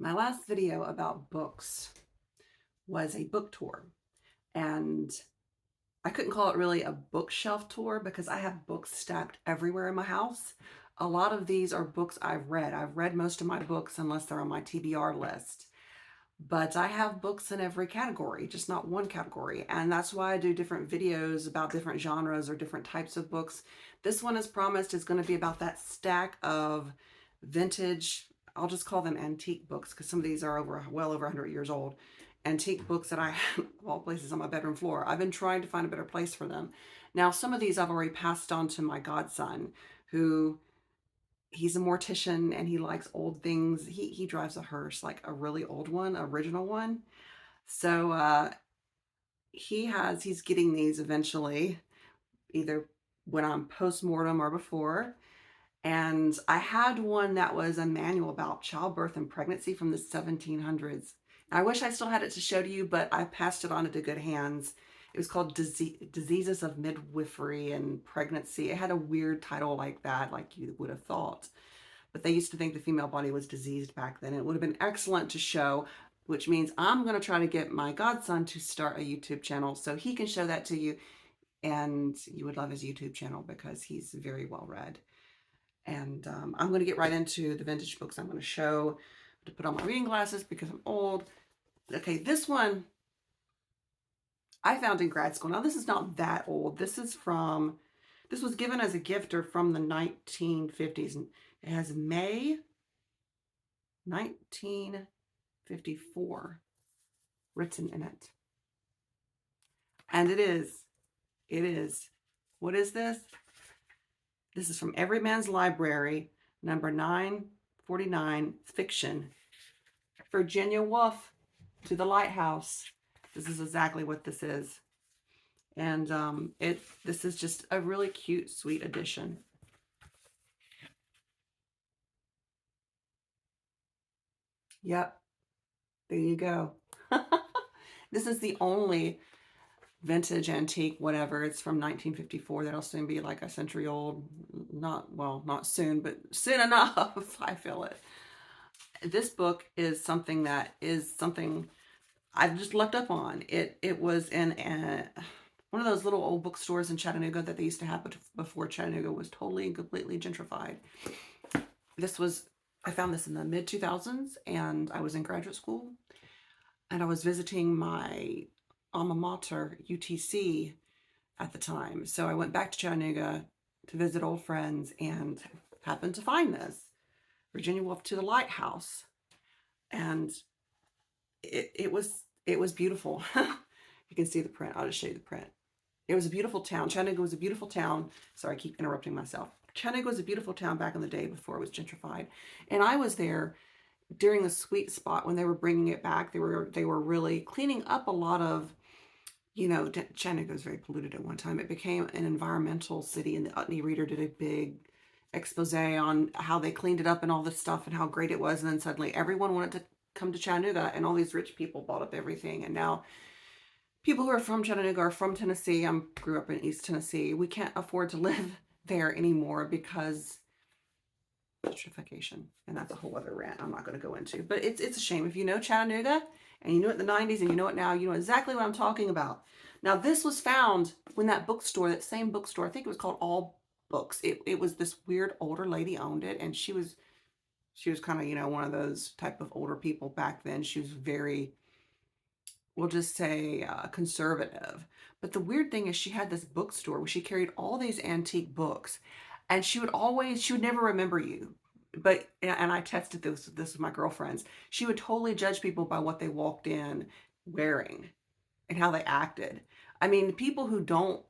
My last video about books was a book tour, and I couldn't call it really a bookshelf tour because I have books stacked everywhere in my house. A lot of these are books I've read. I've read most of my books unless they're on my TBR list. But I have books in every category, just not one category. And that's why I do different videos about different genres or different types of books. This one is promised is going to be about that stack of vintage, I'll just call them antique books because some of these are well over 100 years old. Antique books that I have of all places on my bedroom floor. I've been trying to find a better place for them. Now, some of these I've already passed on to my godson, who he's a mortician and he likes old things. He drives a hearse, like a really old one, original one. So he's getting these eventually, either when I'm post-mortem or before. And I had one that was a manual about childbirth and pregnancy from the 1700s. I wish I still had it to show to you, but I passed it on into good hands. It was called Diseases of Midwifery and Pregnancy. It had a weird title like that, like you would have thought. But they used to think the female body was diseased back then. It would have been excellent to show, which means I'm going to try to get my godson to start a YouTube channel so he can show that to you. And you would love his YouTube channel because he's very well read. And I'm going to get right into the vintage books I'm going to show. To put on my reading glasses because I'm old. Okay, this one I found in grad school. Now, this is not that old. This was given as a gift or from the 1950s. And it has May 1954 written in it. And it is, what is this? This is from Every Man's Library, number 949, fiction. Virginia Woolf, To the Lighthouse. This is exactly what this is. And this is just a really cute, sweet addition. Yep, there you go. This is the only vintage, antique, whatever. It's from 1954. That'll soon be like a century old. Not soon, but soon enough. I feel it. This book is something I've just lucked up on. It was in one of those little old bookstores in Chattanooga that they used to have before Chattanooga was totally and completely gentrified. I found this in the mid 2000s, and I was in graduate school, and I was visiting my alma mater, UTC, at the time. So I went back to Chattanooga to visit old friends and happened to find this, Virginia Woolf, To the Lighthouse. And it was beautiful. You can see the print. I'll just show you the print. It was a beautiful town. Chattanooga was a beautiful town. Sorry, I keep interrupting myself. Chattanooga was a beautiful town back in the day before it was gentrified. And I was there during the sweet spot when they were bringing it back. They were really cleaning up a lot of, Chattanooga was very polluted at one time. It became an environmental city, and the Utne Reader did a big expose on how they cleaned it up and all this stuff and how great it was. And then suddenly everyone wanted to come to Chattanooga, and all these rich people bought up everything. And now people who are from Chattanooga are from Tennessee. I grew up in East Tennessee. We can't afford to live there anymore because gentrification, and that's a whole other rant I'm not going to go into. But it's a shame. If you know Chattanooga and you knew it in the 90s and you know it now, you know exactly what I'm talking about. Now, this was found when that same bookstore, I think it was called All Books. It was this weird older lady owned it, and she was kind of, one of those type of older people back then. She was very, we'll just say, conservative. But the weird thing is she had this bookstore where she carried all these antique books, and she would never remember you. And I tested this with my girlfriends. She would totally judge people by what they walked in wearing and how they acted. I mean, people who don't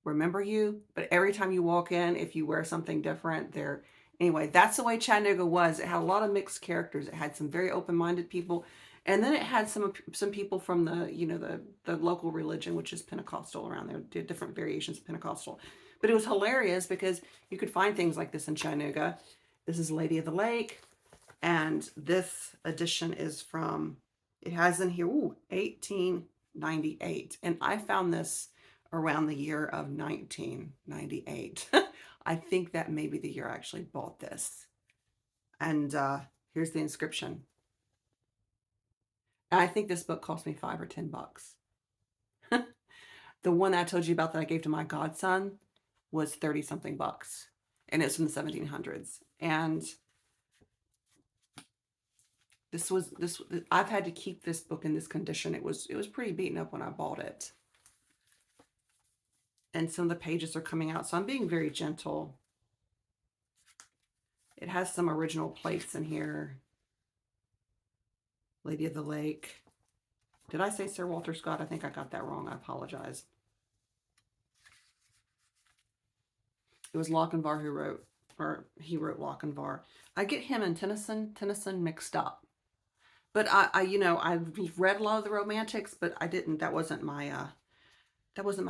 remember you, but every time you walk in, if you wear something different, anyway, that's the way Chattanooga was. It had a lot of mixed characters. It had some very open-minded people, and then it had some people from the local religion, which is Pentecostal around there, did different variations of Pentecostal. But it was hilarious because you could find things like this in Chattanooga. This is Lady of the Lake, and this edition is from, it has in here, 1898. And I found this around the year of 1998. I think that may be the year I actually bought this. And here's the inscription. And I think this book cost me $5 or $10. The one that I told you about that I gave to my godson was 30 something bucks. And it's from the 1700s. And this I've had to keep this book in this condition. It was pretty beaten up when I bought it. And some of the pages are coming out, so I'm being very gentle. It has some original plates in here. Lady of the Lake. Did I say Sir Walter Scott? I think I got that wrong. I apologize. It was Lochinvar who wrote, or he wrote Lochinvar. I get him and Tennyson mixed up. But I've read a lot of the romantics, but I didn't. That wasn't my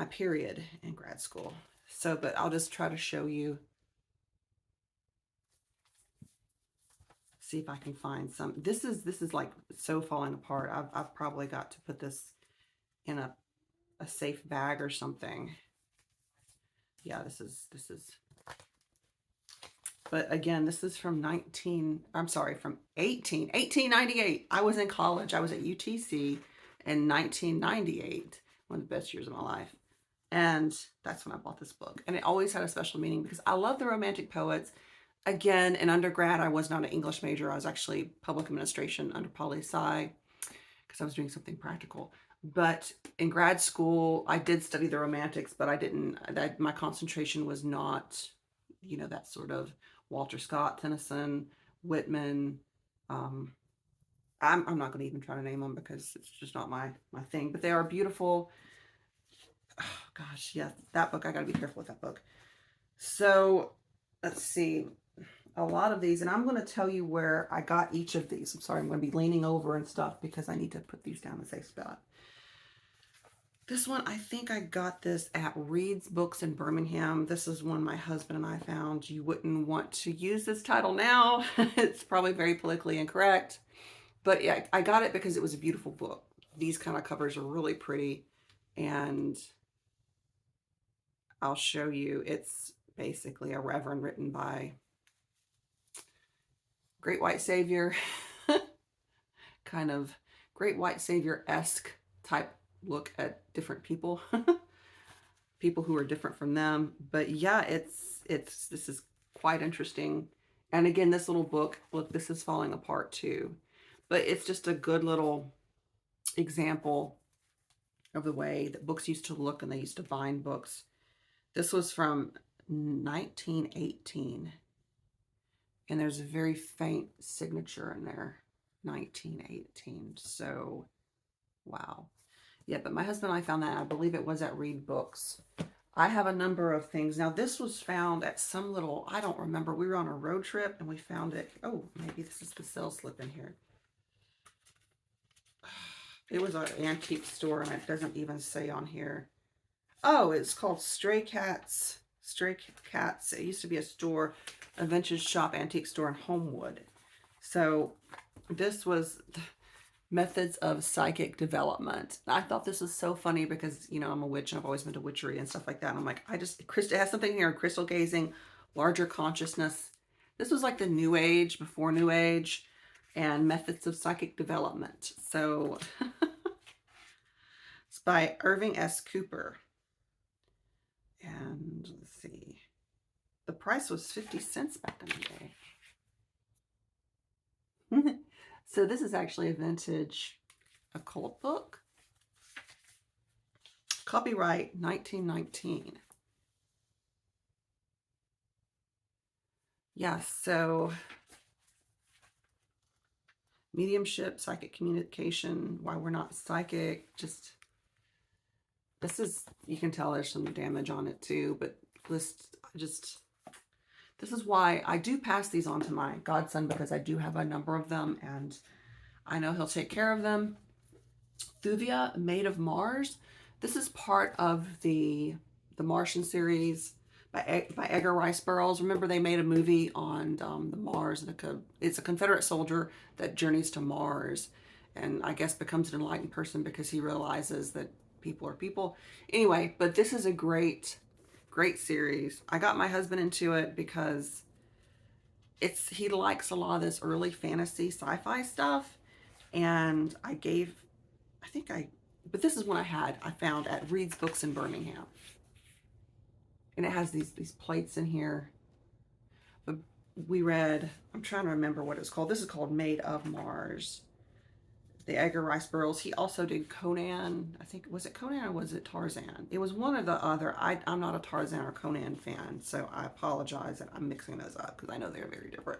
period in grad school. So, but I'll just try to show you. See if I can find some. This is like so falling apart. I've probably got to put this in a safe bag or something. Yeah, this is. But again, this is from 1898. I was in college. I was at UTC in 1998, one of the best years of my life. And that's when I bought this book. And it always had a special meaning because I love the romantic poets. Again, in undergrad, I was not an English major. I was actually public administration under poli-sci because I was doing something practical. But in grad school, I did study the romantics, but I didn't, my concentration was not, that sort of Walter Scott, Tennyson, Whitman. I'm not going to even try to name them because it's just not my thing. But they are beautiful. Oh, gosh, yeah, that book, I got to be careful with that book. So let's see. A lot of these, and I'm going to tell you where I got each of these. I'm sorry, I'm going to be leaning over and stuff because I need to put these down in a safe spot. This one, I think I got this at Reed's Books in Birmingham. This is one my husband and I found. You wouldn't want to use this title now. It's probably very politically incorrect. But yeah, I got it because it was a beautiful book. These kind of covers are really pretty. And I'll show you. It's basically a reverend written by Great White Savior, kind of Great White Savior-esque type look at different people, people who are different from them. But yeah, this is quite interesting. And again, this little book, look, this is falling apart too. But it's just a good little example of the way that books used to look and they used to bind books. This was from 1918. And there's a very faint signature in there, 1918. So, wow. Yeah, but my husband and I found that. I believe it was at Reed Books. I have a number of things. Now, this was found at some little, I don't remember. We were on a road trip and we found it. Oh, maybe this is the sale slip in here. It was an antique store and it doesn't even say on here. Oh, it's called Stray Cats. Stray Cats. It used to be a store, a vintage shop antique store in Homewood. So this was methods of psychic development. I thought this was so funny because, I'm a witch and I've always been to witchery and stuff like that. And I'm like, it has something here, crystal gazing, larger consciousness. This was like the New Age, before New Age, and methods of psychic development. So it's by Irving S. Cooper. And let's see, the price was 50 cents back in the day. So this is actually a vintage occult book. Copyright 1919. Yeah, so mediumship, psychic communication, why we're not psychic, this is, you can tell there's some damage on it too, but this is why I do pass these on to my godson, because I do have a number of them and I know he'll take care of them. Thuvia, Maid of Mars. This is part of the Martian series by Edgar Rice Burroughs. Remember, they made a movie on the Mars. It's a Confederate soldier that journeys to Mars and I guess becomes an enlightened person because he realizes that people are people. Anyway, but this is a great series. I got my husband into it because he likes a lot of this early fantasy sci-fi stuff. And but this is one I found at Reed's Books in Birmingham. And it has these plates in here. But we read, I'm trying to remember what it's called. This is called Made of Mars. The Edgar Rice Burroughs. He also did Conan. I think, was it Conan or was it Tarzan? It was one or the other. I'm not a Tarzan or Conan fan, so I apologize that I'm mixing those up because I know they're very different.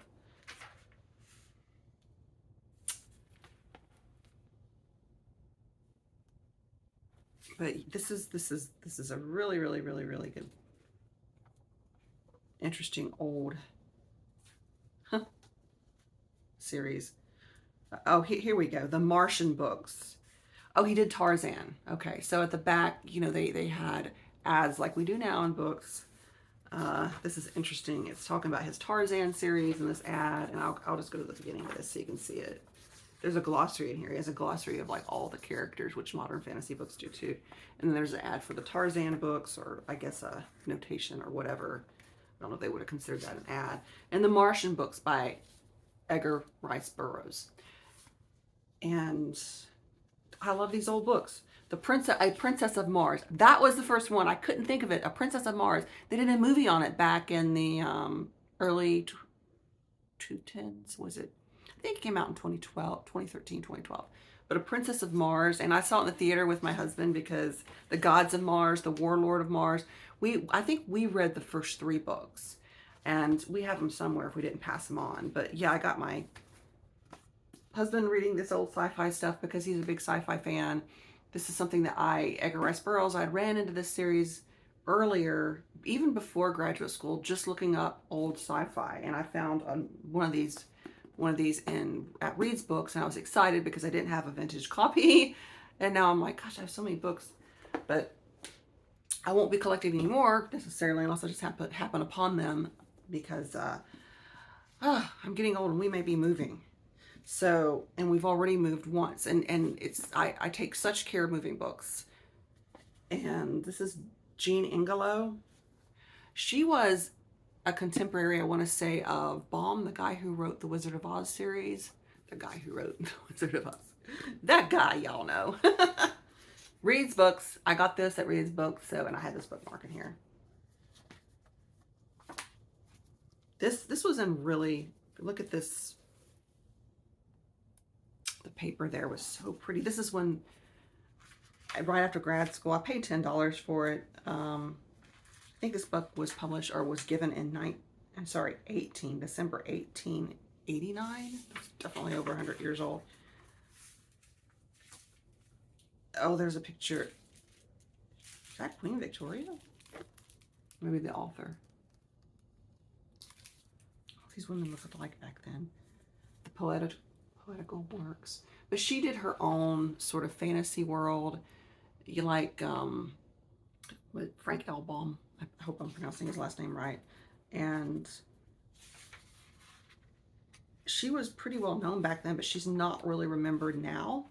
But this is a really, really, really, really good, interesting old series. Oh, here we go. The Martian books. Oh, he did Tarzan. Okay, so at the back, they had ads like we do now in books. This is interesting. It's talking about his Tarzan series in this ad, and I'll just go to the beginning of this so you can see it. There's a glossary in here. He has a glossary of like all the characters, which modern fantasy books do too. And then there's an ad for the Tarzan books, or I guess a notation or whatever. I don't know if they would have considered that an ad. And the Martian books by Edgar Rice Burroughs. And I love these old books. A Princess of Mars. That was the first one. I couldn't think of it. A Princess of Mars. They did a movie on it back in the early 2010s. Was it? I think it came out in 2013, 2012. But A Princess of Mars, and I saw it in the theater with my husband because The Gods of Mars, The Warlord of Mars. I think we read the first 3 books, and we have them somewhere if we didn't pass them on. But yeah, I got my husband reading this old sci-fi stuff because he's a big sci-fi fan. This is something that Edgar Rice Burroughs, I ran into this series earlier, even before graduate school, just looking up old sci-fi, and I found one of these at Reed's Books, and I was excited because I didn't have a vintage copy, and now I'm like, gosh, I have so many books, but I won't be collecting anymore necessarily unless I just happen upon them because I'm getting old and we may be moving. So, and we've already moved once, and I take such care of moving books. And this is Jean Ingelow. She was a contemporary, I want to say, of Baum, the guy who wrote the Wizard of Oz series. The guy who wrote the Wizard of Oz. That guy, y'all know. Reed's Books. I got this at Reed's Books, and I had this bookmark in here. This was in really, look at this. The paper there was so pretty. This is when, right after grad school, I paid $10 for it. I think this book was published or was given in December 1889. It's definitely over 100 years old. Oh, there's a picture. Is that Queen Victoria? Maybe the author. These women looked like back then. The poetical works. But she did her own sort of fantasy world. You like Frank L. Baum. I hope I'm pronouncing his last name right. And she was pretty well known back then, but she's not really remembered now.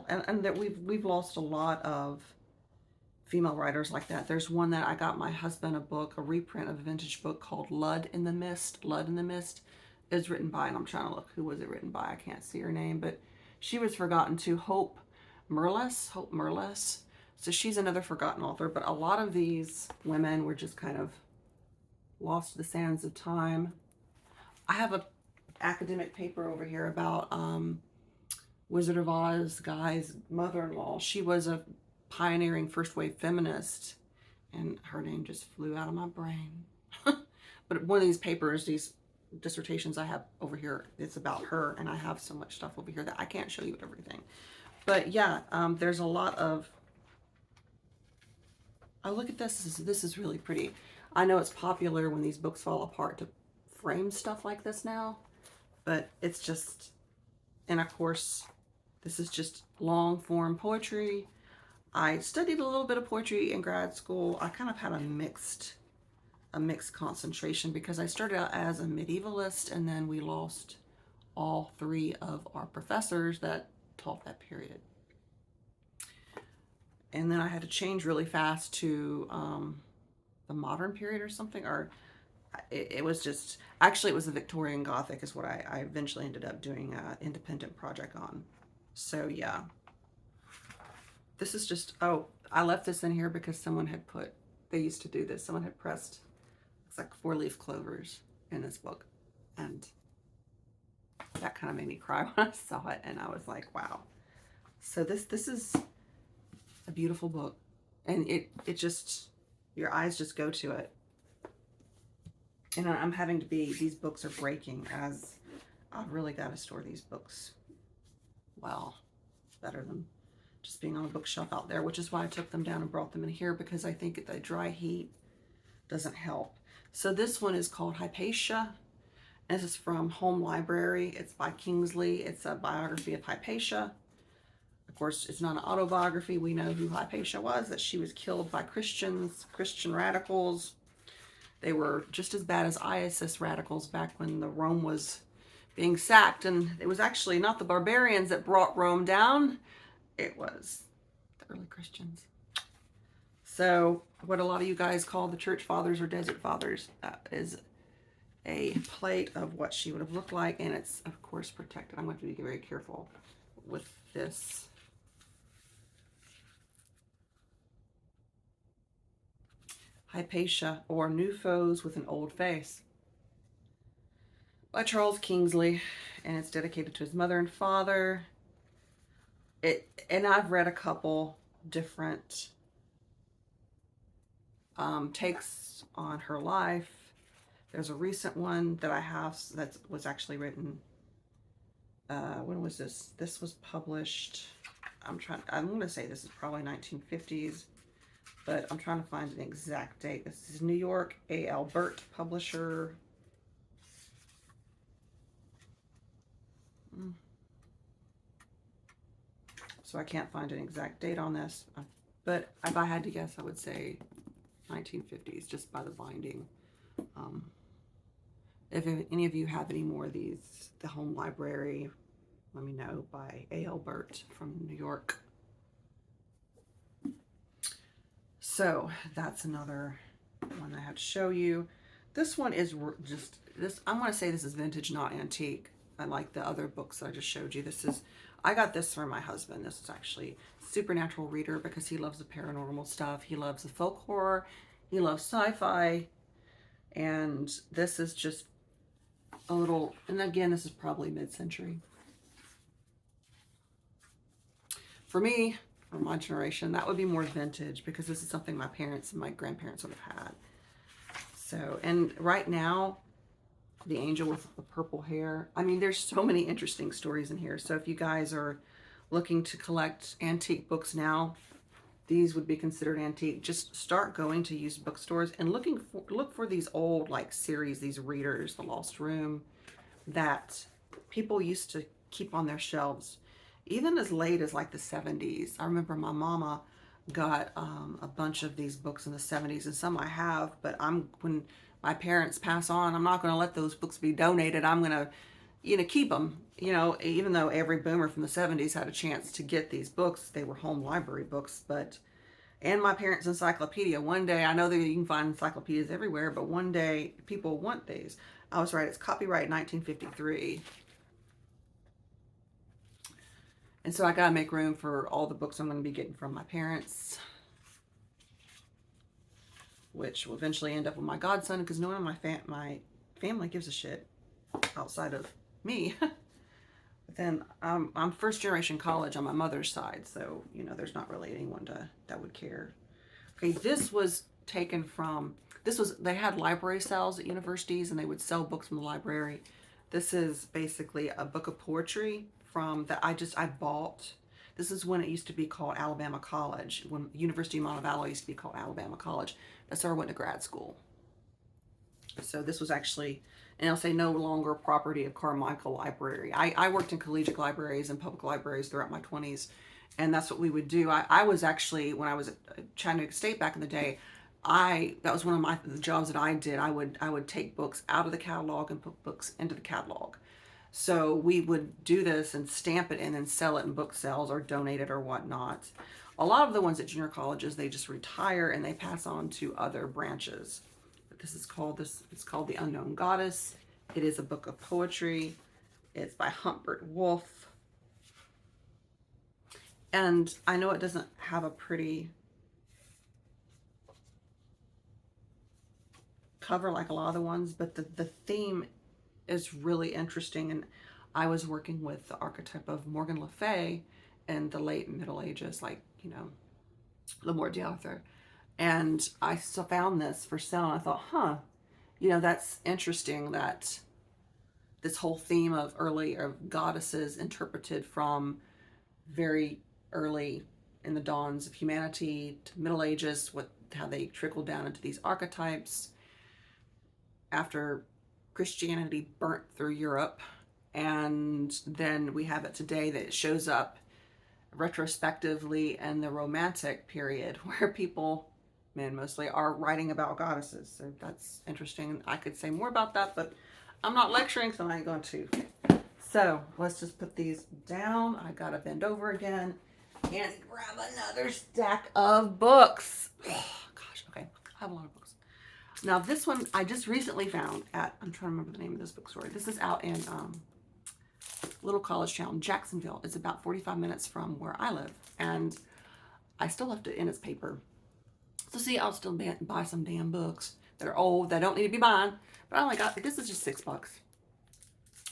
And that we've lost a lot of female writers like that. There's one that I got my husband a reprint of a vintage book called Lud in the Mist. Lud in the Mist is written by, and I'm trying to look, who was it written by? I can't see her name, but she was forgotten too. Hope Merlis. So she's another forgotten author, but a lot of these women were just kind of lost to the sands of time. I have a academic paper over here about Wizard of Oz guy's mother-in-law. She was a pioneering first wave feminist, and her name just flew out of my brain. But one of these papers, these dissertations I have over here, it's about her, and I have so much stuff over here that I can't show you everything. But yeah, there's a lot of, oh, look at this. This is really pretty. I know it's popular when these books fall apart to frame stuff like this now, but it's just, and of course, this is just long form poetry. I studied a little bit of poetry in grad school. I kind of had a mixed concentration because I started out as a medievalist, and then we lost all 3 of our professors that taught that period. And then I had to change really fast to the modern period or something, or it was just, actually it was the Victorian Gothic is what I eventually ended up doing an independent project on. So yeah, this is just, oh, I left this in here because someone had put, they used to do this, someone had pressed, it's like 4-leaf clovers in this book, and that kind of made me cry when I saw it, and I was like, wow. So this is a beautiful book, and it just, your eyes just go to it. And I'm having to be, these books are breaking, as I've really got to store these books well, better than just being on a bookshelf out there, which is why I took them down and brought them in here, because I think the dry heat doesn't help. So this one is called Hypatia. This is from Home Library. It's by Kingsley. It's a biography of Hypatia. Of course, it's not an autobiography. We know who Hypatia was, that she was killed by Christians, Christian radicals. They were just as bad as ISIS radicals back when the Rome was being sacked. And it was actually not the barbarians that brought Rome down. It was the early Christians. So what a lot of you guys call the church fathers or desert fathers is a plate of what she would have looked like. And it's, of course, protected. I'm going to have to be very careful with this. Hypatia, or New Foes with an Old Face, by Charles Kingsley, and it's dedicated to his mother and father. And I've read a couple different takes on her life. There's a recent one that I have that was actually written, when was this? This was published, I'm going to say this is probably 1950s. But I'm trying to find an exact date. This is New York, A. Albert publisher. So I can't find an exact date on this. But if I had to guess, I would say 1950s, just by the binding. If any of you have any more of these, the Home Library, let me know, by A. Albert from New York. So that's another one I had to show you. This one is just, this, I'm going to say this is vintage, not antique. I like the other books that I just showed you. This is, I got this from my husband. This is actually supernatural reader because he loves the paranormal stuff. He loves the folk horror. He loves sci-fi. And this is just a little, and again, this is probably mid-century. For me, or my generation, that would be more vintage, because this is something my parents and my grandparents would have had. So, and right now, the angel with the purple hair. I mean, there's so many interesting stories in here. So if you guys are looking to collect antique books now, these would be considered antique. Just start going to used bookstores and look for these old like series, these readers, The Lost Room, that people used to keep on their shelves. Even as late as like the 70s. I remember my mama got a bunch of these books in the 70s, and some I have, but when my parents pass on, I'm not going to let those books be donated. I'm going to, keep them, even though every boomer from the 70s had a chance to get these books. They were home library books, and my parents' encyclopedia. One day, I know that you can find encyclopedias everywhere, but one day people want these. I was right. It's copyright 1953. And so I got to make room for all the books I'm going to be getting from my parents, which will eventually end up with my godson, because no one in my family gives a shit outside of me. But then I'm first generation college on my mother's side, so there's not really anyone that would care. Okay, this was taken from, they had library sales at universities, and they would sell books from the library. This is basically a book of poetry from that I bought. This is when it used to be called Alabama College, when University of Montevallo used to be called Alabama College. That's where I went to grad school. So this was actually, and I'll say no longer property of Carmichael Library. I worked in collegiate libraries and public libraries throughout my 20s, and that's what we would do. I was actually, when I was at Chattanooga State back in the day, that was one of the jobs that I did. I would take books out of the catalog and put books into the catalog. So we would do this and stamp it and then sell it in book sales or donate it or whatnot. A lot of the ones at junior colleges, they just retire and they pass on to other branches. this is called. It's called The Unknown Goddess. It is a book of poetry. It's by Humbert Wolf. And I know it doesn't have a pretty cover like a lot of the ones, but the theme is really interesting. And I was working with the archetype of Morgan Le Fay in the late Middle Ages, like, you know, Le Morte d'Arthur. And I still found this for sale, and I thought, huh, you know, that's interesting that this whole theme of early of goddesses interpreted from very early in the dawns of humanity to Middle Ages, what how they trickled down into these archetypes after Christianity burnt through Europe. And then we have it today that it shows up retrospectively in the Romantic period, where people, men mostly, are writing about goddesses. So that's interesting. I could say more about that, but I'm not lecturing, so I ain't going to. So let's just put these down. I gotta bend over again and grab another stack of books. Oh, gosh, okay, I have a lot of books. Now this one I just recently found at, I'm trying to remember the name of this bookstore. This is out in little college town, Jacksonville. It's about 45 minutes from where I live, and I still left it in its paper. So see, I'll still buy some damn books that are old, that don't need to be buying, but I only got, this is just $6.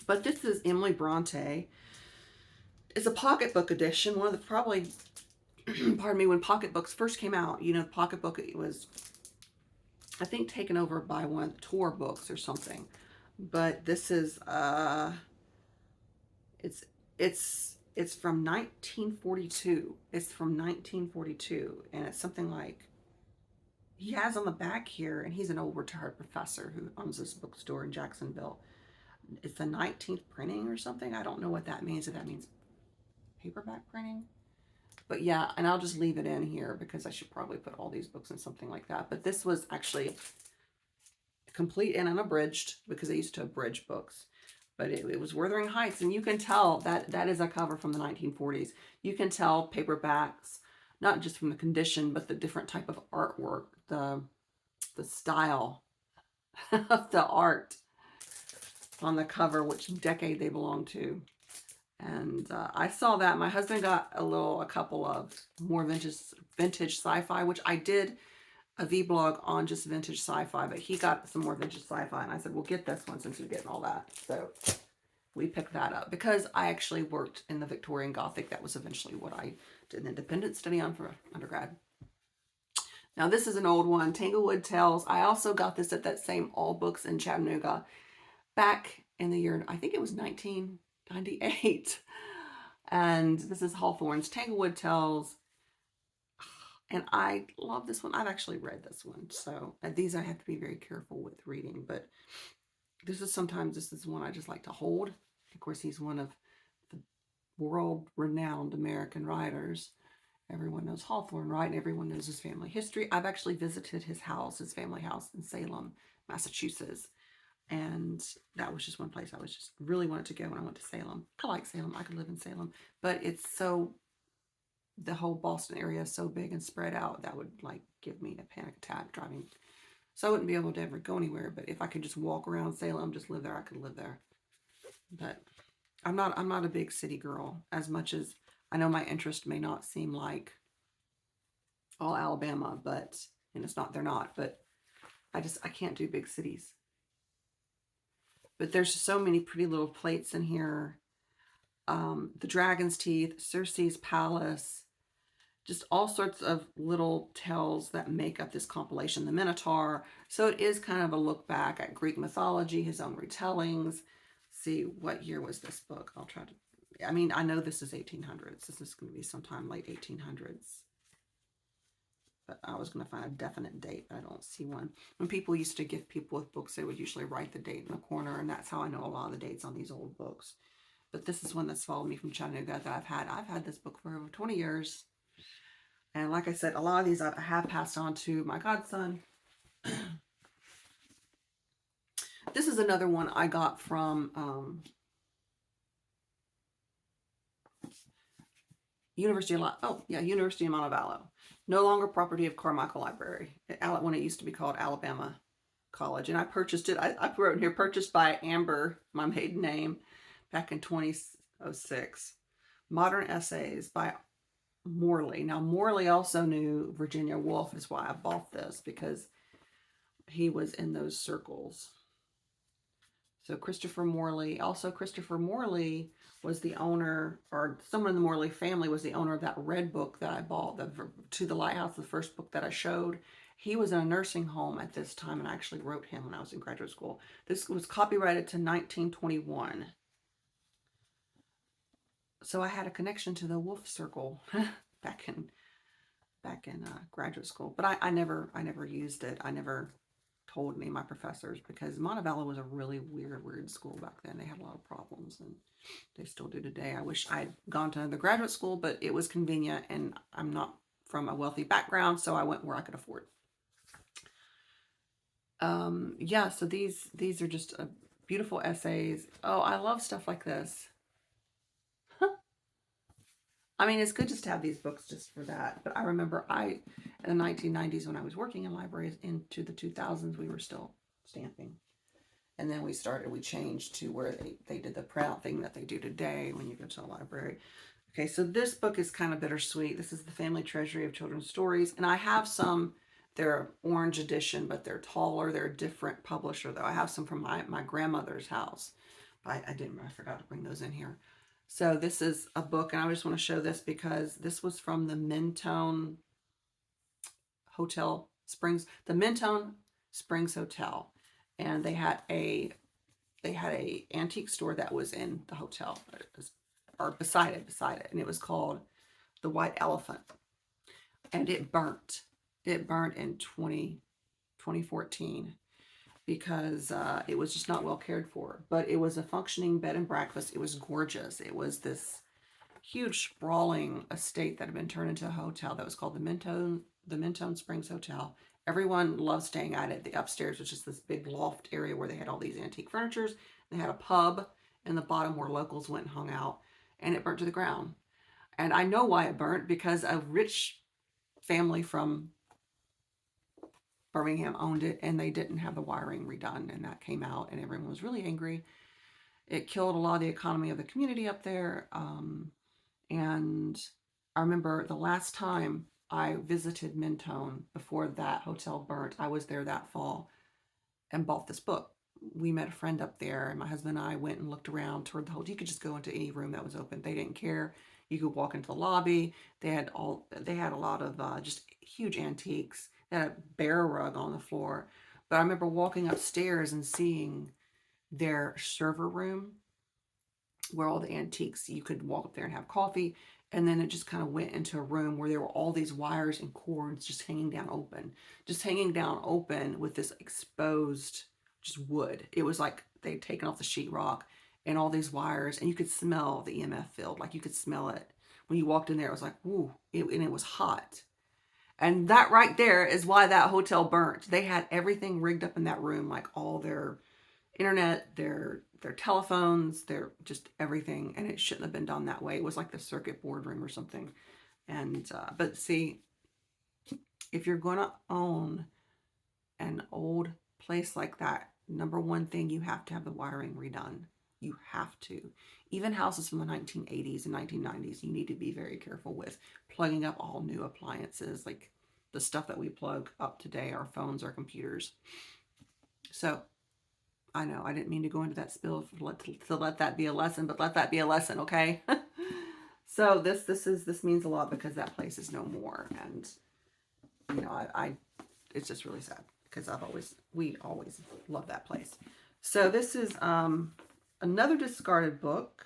But this is Emily Bronte. It's a pocketbook edition. One of the probably, pardon me, when pocketbooks first came out, you know, the pocketbook, it was, I think, taken over by one of the Tor books or something. But this is, it's from 1942. It's from 1942, and it's something like, he has on the back here, and he's an old retired professor who owns this bookstore in Jacksonville. It's the 19th printing or something. I don't know what that means. If that means paperback printing. But yeah, and I'll just leave it in here because I should probably put all these books in something like that. But this was actually complete and unabridged, because they used to abridge books. But it was Wuthering Heights, and you can tell that that is a cover from the 1940s. You can tell paperbacks, not just from the condition, but the different type of artwork, the style of the art on the cover, which decade they belong to. And I saw that. My husband got a couple of more vintage sci-fi, which I did a vlog on just vintage sci-fi, but he got some more vintage sci-fi, and I said, well, get this one since you're getting all that. So we picked that up because I actually worked in the Victorian Gothic. That was eventually what I did an independent study on for undergrad. Now this is an old one, Tanglewood Tales. I also got this at that same All Books in Chattanooga back in the year, I think it was 1998. And this is Hawthorne's Tanglewood Tales. And I love this one. I've actually read this one. So these I have to be very careful with reading. But this is one I just like to hold. Of course, he's one of the world-renowned American writers. Everyone knows Hawthorne, right? And everyone knows his family history. I've actually visited his house, his family house in Salem, Massachusetts. And that was just one place I was just really wanted to go when I went to Salem. I like Salem. I could live in Salem. But it's so, the whole Boston area is so big and spread out, that would like give me a panic attack driving. So I wouldn't be able to ever go anywhere. But if I could just walk around Salem, just live there, I could live there. But I'm not a big city girl, as much as I know my interest may not seem like all Alabama, but, and it's not, they're not, but I can't do big cities. But there's so many pretty little plates in here. The Dragon's Teeth, Circe's Palace, just all sorts of little tales that make up this compilation. The Minotaur. So it is kind of a look back at Greek mythology, his own retellings. See, what year was this book? I'll try to, I mean, I know this is 1800s. This is going to be sometime late 1800s. But I was going to find a definite date, but I don't see one. When people used to gift people with books, they would usually write the date in the corner, and that's how I know a lot of the dates on these old books. But this is one that's followed me from Chattanooga that I've had. I've had this book for over 20 years. And like I said, a lot of these I have passed on to my godson. This is another one I got from University of Montevallo. No longer property of Carmichael Library, when it used to be called Alabama college, and I purchased it. I wrote in here, purchased by Amber, my maiden name, back in 2006. Modern Essays by Morley. Now, Morley also knew Virginia Woolf, is why I bought this, because he was in those circles. So Christopher Morley, also Christopher Morley was the owner, or someone in the Morley family was the owner of that red book that I bought, the To the Lighthouse, the first book that I showed. He was in a nursing home at this time, and I actually wrote him when I was in graduate school. This was copyrighted to 1921. So I had a connection to the Wolf Circle back in graduate school, but I never used it. I never told any of my professors, because Montevallo was a really weird school back then. They had a lot of problems, and they still do today. I wish I'd gone to another graduate school, but it was convenient, and I'm not from a wealthy background, so I went where I could afford. Yeah, so these are just beautiful essays. Oh, I love stuff like this. I mean, it's good just to have these books just for that. But I remember in the 1990s, when I was working in libraries, into the 2000s, we were still stamping. And then we changed to where they did the printout thing that they do today when you go to a library. Okay, so this book is kind of bittersweet. This is the Family Treasury of Children's Stories. And I have some, they're orange edition, but they're taller. They're a different publisher, though. I have some from my grandmother's house. I forgot to bring those in here. So this is a book, and I just want to show this because this was from the Mentone Hotel Springs, the Mentone Springs Hotel, and they had a antique store that was in the hotel, or beside it, and it was called the White Elephant, and it burnt. It burnt in 2014. Because it was just not well cared for. But it was a functioning bed and breakfast. It was gorgeous. It was this huge sprawling estate that had been turned into a hotel that was called the Mentone Springs Hotel. Everyone loved staying at it. The upstairs was just this big loft area where they had all these antique furnitures. They had a pub in the bottom where locals went and hung out, and it burnt to the ground. And I know why it burnt, because a rich family from Birmingham owned it, and they didn't have the wiring redone, and that came out, and everyone was really angry. It killed a lot of the economy of the community up there. And I remember the last time I visited Mentone before that hotel burnt, I was there that fall and bought this book. We met a friend up there, and my husband and I went and looked around toward the hotel. You could just go into any room that was open. They didn't care. You could walk into the lobby. They had a lot of just huge antiques. They had a bear rug on the floor. But I remember walking upstairs and seeing their server room where all the antiques, you could walk up there and have coffee. And then it just kind of went into a room where there were all these wires and cords just hanging down open with this exposed just wood. It was like they'd taken off the sheetrock and all these wires, and you could smell the EMF field. Like you could smell it. When you walked in there, it was like, woo, and it was hot. And that right there is why that hotel burnt. They had everything rigged up in that room, like all their internet, their telephones, their just everything. And it shouldn't have been done that way. It was like the circuit board room or something. And, but see, if you're going to own an old place like that, number one thing, you have to have the wiring redone. You have to. Even houses from the 1980s and 1990s, you need to be very careful with plugging up all new appliances, like the stuff that we plug up today, our phones, our computers. So I know I didn't mean to go into that spill to let that be a lesson, but let that be a lesson, okay? So this means a lot because that place is no more, and you know I it's just really sad because we always love that place. So this is another discarded book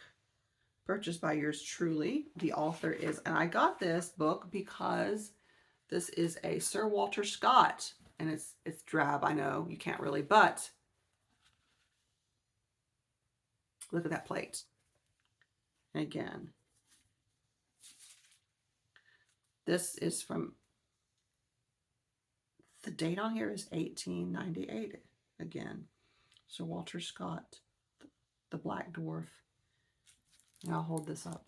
purchased by yours truly. The author is, and I got this book because this is a Sir Walter Scott, and it's drab. I know you can't really, but look at that plate. Again, this is from, the date on here is 1898. Again, Sir Walter Scott, the Black Dwarf. And I'll hold this up.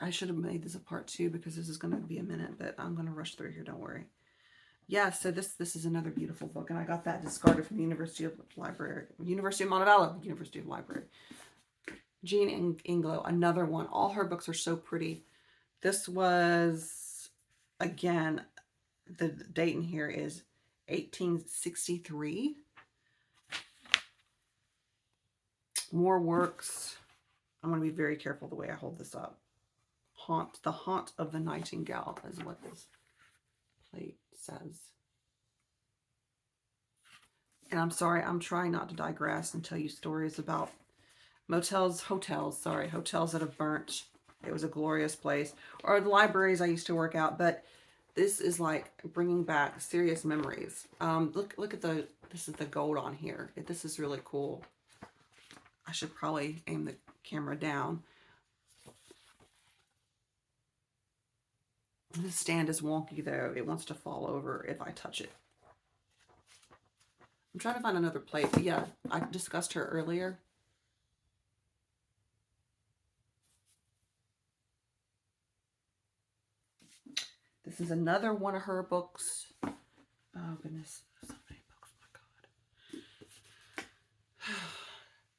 I should have made this a part 2 because this is going to be a minute, but I'm going to rush through here. Don't worry. Yeah, so this is another beautiful book, and I got that discarded from the University of Library, University of Montevallo, University of Library. Jean Inglo, another one. All her books are so pretty. This was, again, the date in here is 1863. More works. I'm going to be very careful the way I hold this up. The Haunt of the Nightingale is what this plate says. And I'm sorry, I'm trying not to digress and tell you stories about hotels that have burnt. It was a glorious place. Or the libraries I used to work out, but this is like bringing back serious memories. Look at this is the gold on here. This is really cool. I should probably aim the camera down. This stand is wonky though. It wants to fall over if I touch it. I'm trying to find another plate, but yeah, I discussed her earlier. This is another one of her books. Oh goodness, so many books, my God.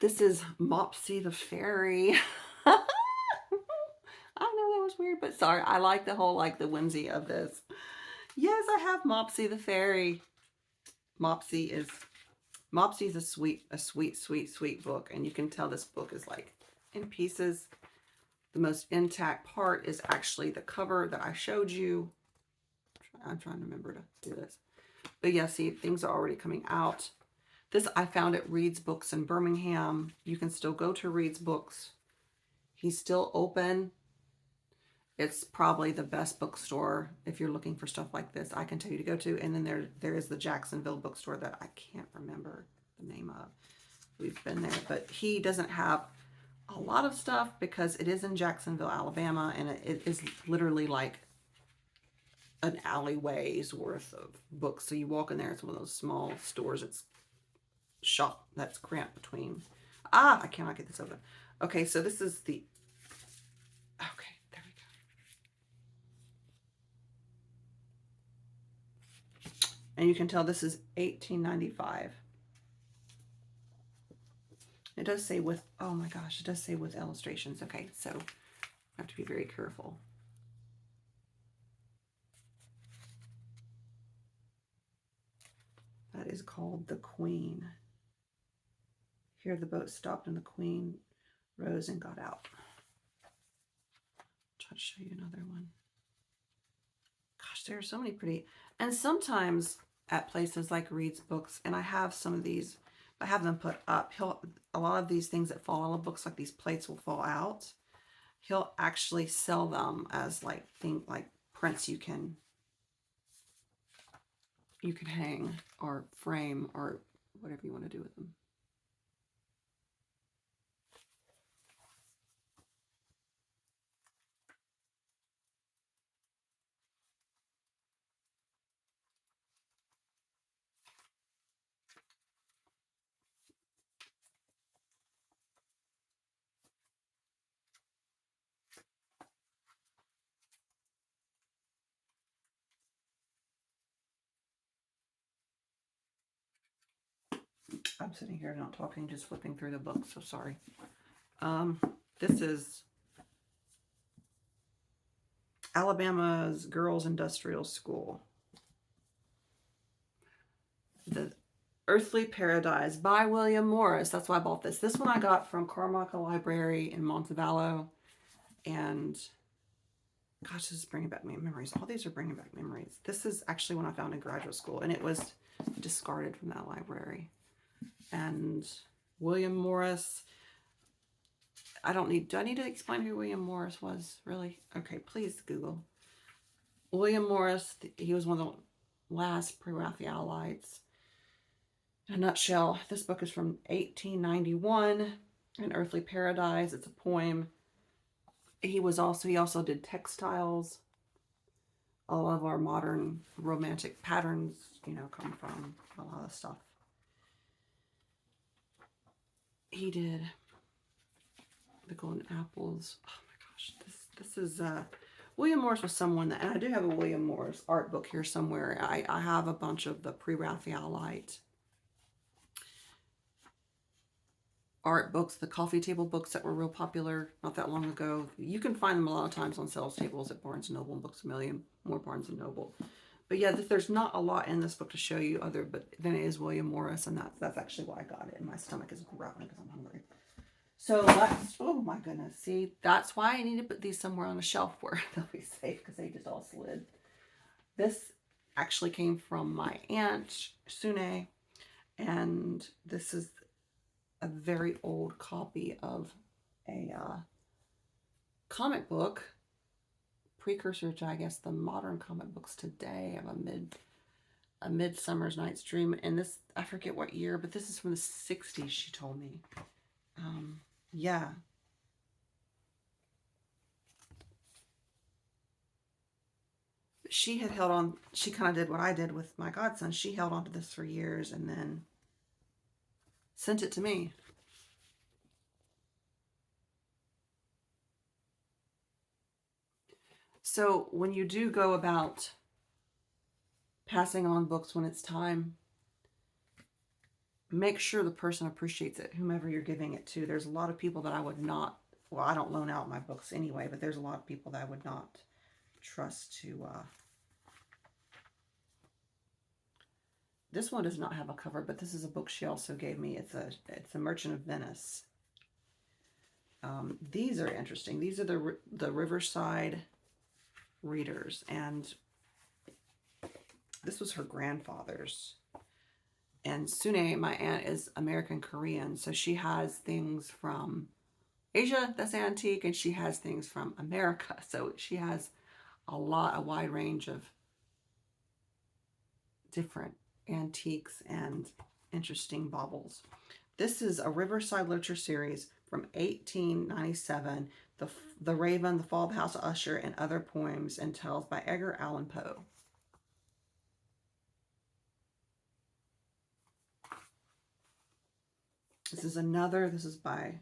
This is Mopsy the Fairy. I know that was weird, but sorry. I like the whole, like the whimsy of this. Yes, I have Mopsy the Fairy. Mopsy is a sweet book, and you can tell this book is like in pieces. The most intact part is actually the cover that I showed you. I'm trying to remember to do this. But yeah, see, things are already coming out. This I found at Reed's Books in Birmingham. You can still go to Reed's Books. He's still open. It's probably the best bookstore if you're looking for stuff like this. I can tell you to go to. And then there is the Jacksonville bookstore that I can't remember the name of. We've been there, but he doesn't have a lot of stuff because it is in Jacksonville, Alabama, and it is literally like an alleyway's worth of books. So you walk in there, it's one of those small stores. It's shop that's cramped between. I cannot get this open. Okay, so this is the. Okay, there we go. And you can tell this is 1895. It does say with, oh my gosh, it does say with illustrations. Okay, so I have to be very careful. That is called The Queen. Here the boat stopped and the Queen rose and got out. I'll try to show you another one. Gosh, there are so many pretty, and sometimes at places like Reed's Books, and I have some of these, I have them put up. A lot of these things that fall out of books, like these plates will fall out. He'll actually sell them as like prints you can hang or frame or whatever you want to do with them. I'm sitting here not talking, just flipping through the book, so sorry. This is Alabama's Girls Industrial School. The Earthly Paradise by William Morris. That's why I bought this. This one I got from Carmichael Library in Montevallo. And gosh, this is bringing back memories. All these are bringing back memories. This is actually one I found in graduate school, and it was discarded from that library. And William Morris, do I need to explain who William Morris was, really? Okay, please Google. William Morris, he was one of the last pre-Raphaelites. In a nutshell, this book is from 1891, An Earthly Paradise. It's a poem. He also did textiles. A lot of our modern romantic patterns, come from a lot of stuff. He did The Golden Apples. Oh my gosh, This is William Morris was someone that, and I do have a William Morris art book here somewhere. I have a bunch of the pre-Raphaelite art books, the coffee table books that were real popular not that long ago. You can find them a lot of times on sales tables at Barnes & Noble and Books A Million, more Barnes & Noble. But yeah, there's not a lot in this book to show you other, but then it is William Morris, and that's actually why I got it. And my stomach is growling because I'm hungry. So let's, oh my goodness, see, that's why I need to put these somewhere on a shelf where they'll be safe because they just all slid. This actually came from my aunt, Sune, and this is a very old copy of a comic book, precursor to, I guess, the modern comic books today, of a Midsummer's Night's Dream. And this, I forget what year, but this is from the 60s, she told me. Yeah. She had held on, she kind of did what I did with my godson. She held on to this for years and then sent it to me. So when you do go about passing on books when it's time, make sure the person appreciates it, whomever you're giving it to. There's a lot of people that I would not, well, I don't loan out my books anyway, but there's a lot of people that I would not trust to, this one does not have a cover, but this is a book she also gave me. It's a Merchant of Venice. These are interesting. These are the Riverside Readers, and this was her grandfather's. And Sune, my aunt, is American Korean, so she has things from Asia that's antique, and she has things from America. So she has a wide range of different antiques and interesting baubles. This is a Riverside Literature series from 1897, The Raven, The Fall of the House of Usher, and Other Poems and Tales by Edgar Allan Poe. This is by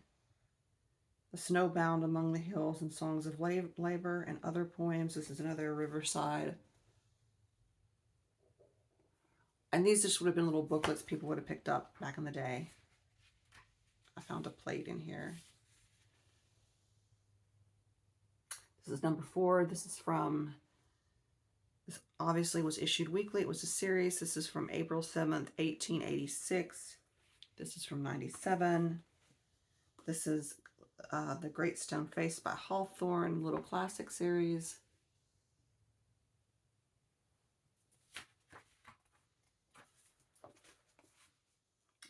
The Snowbound Among the Hills and Songs of Labor and Other Poems. This is another Riverside. And these just would have been little booklets people would have picked up back in the day. I found a plate in here. This is number 4. This obviously was issued weekly. It was a series. This is from April 7th, 1886. This is from 97. This is The Great Stone Face by Hawthorne, Little Classic series.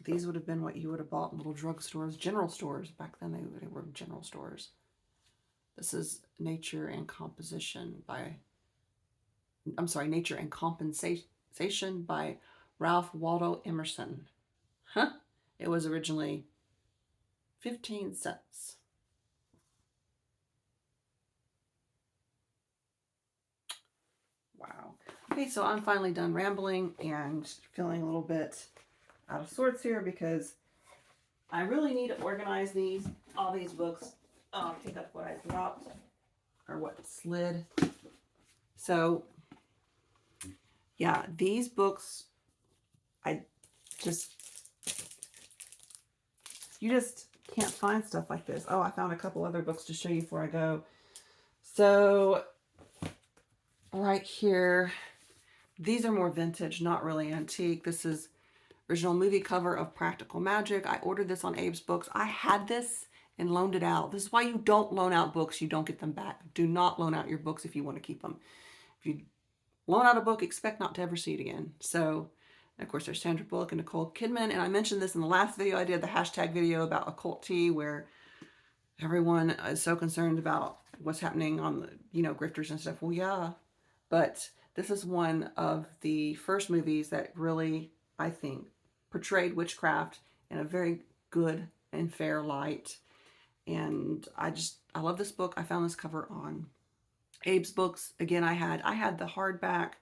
These would have been what you would have bought in little drugstores, general stores. Back then they were general stores. This is Nature and Compensation by Ralph Waldo Emerson. Huh? It was originally 15 cents. Wow. Okay, so I'm finally done rambling and feeling a little bit out of sorts here because I really need to organize all these books. Pick up what I dropped or what slid. So yeah, these books, you just can't find stuff like this. Oh, I found a couple other books to show you before I go. So right here, these are more vintage, not really antique. This is original movie cover of Practical Magic. I ordered this on Abe's Books. I had this and loaned it out. This is why you don't loan out books. You don't get them back. Do not loan out your books if you want to keep them. If you loan out a book, expect not to ever see it again. So, of course, there's Sandra Bullock and Nicole Kidman. And I mentioned this in the last video. I did the hashtag video about occult tea, where everyone is so concerned about what's happening on the, grifters and stuff. Well, yeah. But this is one of the first movies that really, I think, portrayed witchcraft in a very good and fair light. And I love this book. I found this cover on Abe's Books. Again, I had the hardback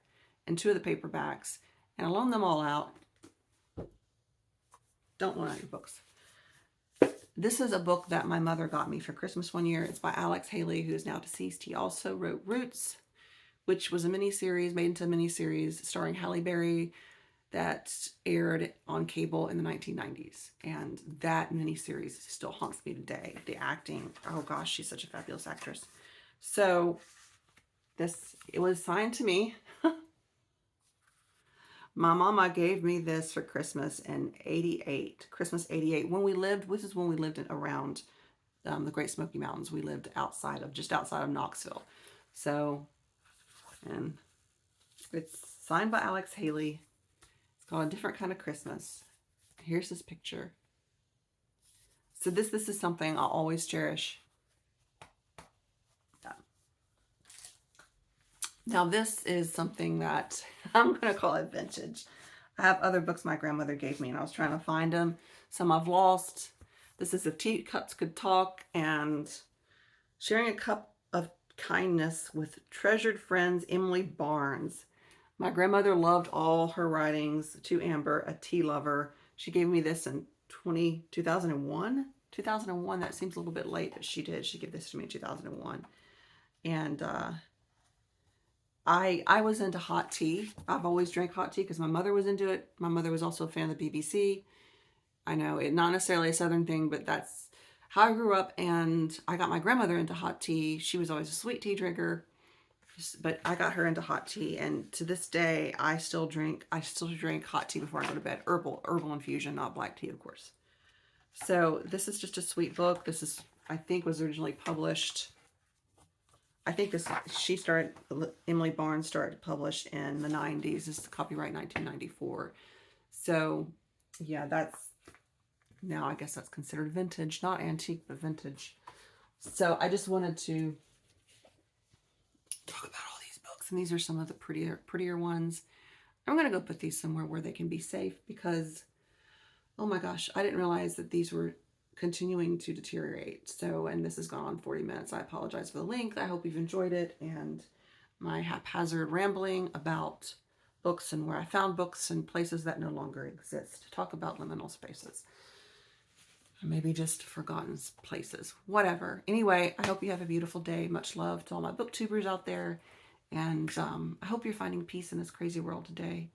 and 2 of the paperbacks, and I loaned them all out. Don't loan out your books. this is a book that my mother got me for Christmas one year. It's by Alex Haley, who is now deceased. He also wrote Roots, which was a miniseries, made into a miniseries starring Halle Berry that aired on cable in the 1990s. And that miniseries still haunts me today. The acting, oh gosh, she's such a fabulous actress. So it was signed to me. My mama gave me this for Christmas in '88, Christmas '88. This is when we lived around the Great Smoky Mountains. We lived just outside of Knoxville. So, and it's signed by Alex Haley. It's called A Different Kind of Christmas. Here's his picture. So this is something I'll always cherish. Now this is something that I'm going to call it vintage. I have other books my grandmother gave me and I was trying to find them. Some I've lost. This is If Teacups Could Talk, and Sharing a Cup of Kindness with Treasured Friends, Emily Barnes. My grandmother loved all her writings. To Amber, a tea lover. She gave me this in 2001. 2001, that seems a little bit late, but she did. She gave this to me in 2001. And I was into hot tea. I've always drank hot tea because my mother was into it. My mother was also a fan of the BBC. I know it's not necessarily a Southern thing, but that's how I grew up. And I got my grandmother into hot tea. She was always a sweet tea drinker, but I got her into hot tea. And to this day, I still drink hot tea before I go to bed. Herbal infusion, not black tea, of course. So this is just a sweet book. This is, I think, was originally published. I think Emily Barnes started to publish in the 90s. This is copyright 1994. So, yeah, now I guess that's considered vintage. Not antique, but vintage. So I just wanted to talk about all these books. And these are some of the prettier ones. I'm going to go put these somewhere where they can be safe because, oh my gosh, I didn't realize that these were continuing to deteriorate. So, and this has gone on 40 minutes. I apologize for the length. I hope you've enjoyed it and my haphazard rambling about books and where I found books and places that no longer exist. Talk about liminal spaces. Or maybe just forgotten places. Whatever. Anyway, I hope you have a beautiful day. Much love to all my booktubers out there. And I hope you're finding peace in this crazy world today.